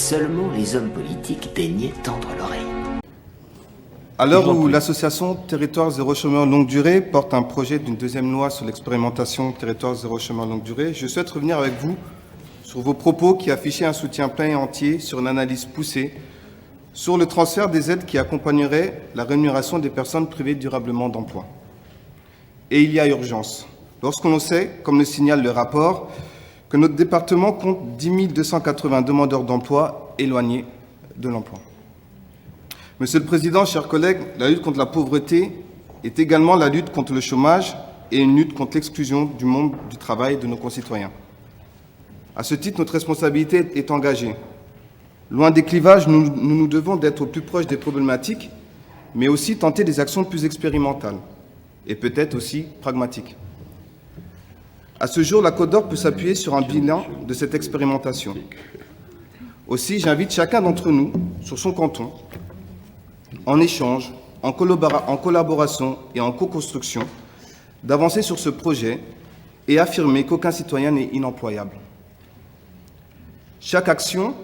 seulement les hommes politiques daignaient tendre l'oreille. À l'heure où l'association Territoire Zéro Chômeur Longue Durée porte un projet d'une deuxième loi sur l'expérimentation Territoire Zéro Chômeur Longue Durée, je souhaite revenir avec vous sur vos propos qui affichaient un soutien plein et entier sur une analyse poussée sur le transfert des aides qui accompagneraient la rémunération des personnes privées durablement d'emploi. Et il y a urgence. Lorsqu'on sait, comme le signale le rapport, que notre département compte 10 280 demandeurs d'emploi éloignés de l'emploi. Monsieur le Président, chers collègues, la lutte contre la pauvreté est également la lutte contre le chômage et une lutte contre l'exclusion du monde du travail de nos concitoyens. À ce titre, notre responsabilité est engagée. Loin des clivages, nous devons d'être au plus proche des problématiques, mais aussi tenter des actions plus expérimentales et peut-être aussi pragmatiques. À ce jour, la Côte d'Or peut s'appuyer sur un bilan de cette expérimentation. Aussi, j'invite chacun d'entre nous, sur son canton, en échange, en collaboration et en co-construction, d'avancer sur ce projet et affirmer qu'aucun citoyen n'est inemployable. Chaque action,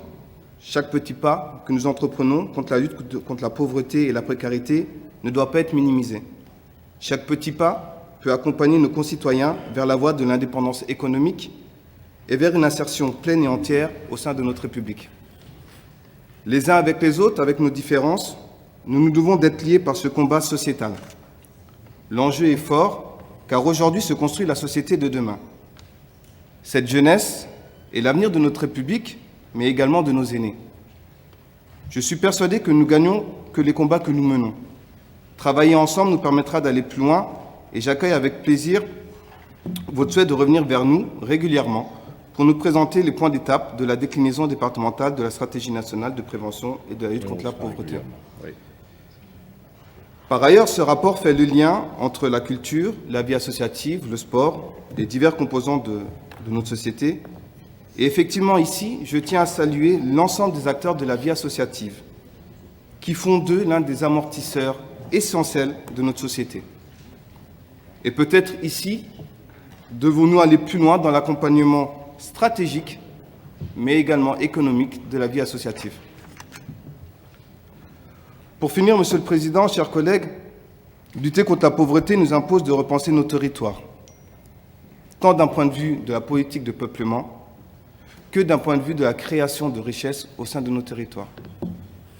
chaque petit pas que nous entreprenons contre la lutte contre la pauvreté et la précarité ne doit pas être minimisé. Chaque petit pas peut accompagner nos concitoyens vers la voie de l'indépendance économique et vers une insertion pleine et entière au sein de notre République. Les uns avec les autres, avec nos différences, nous nous devons d'être liés par ce combat sociétal. L'enjeu est fort, car aujourd'hui se construit la société de demain. Cette jeunesse est l'avenir de notre République, mais également de nos aînés. Je suis persuadé que nous gagnons que les combats que nous menons. Travailler ensemble nous permettra d'aller plus loin, et j'accueille avec plaisir votre souhait de revenir vers nous régulièrement pour nous présenter les points d'étape de la déclinaison départementale de la stratégie nationale de prévention et de la lutte contre la pauvreté. Par ailleurs, ce rapport fait le lien entre la culture, la vie associative, le sport, les divers composants de notre société. Et effectivement, ici, je tiens à saluer l'ensemble des acteurs de la vie associative qui font d'eux l'un des amortisseurs essentiels de notre société. Et peut-être ici, devons-nous aller plus loin dans l'accompagnement stratégique, mais également économique de la vie associative. Pour finir, Monsieur le Président, chers collègues, lutter contre la pauvreté nous impose de repenser nos territoires, tant d'un point de vue de la politique de peuplement que d'un point de vue de la création de richesses au sein de nos territoires.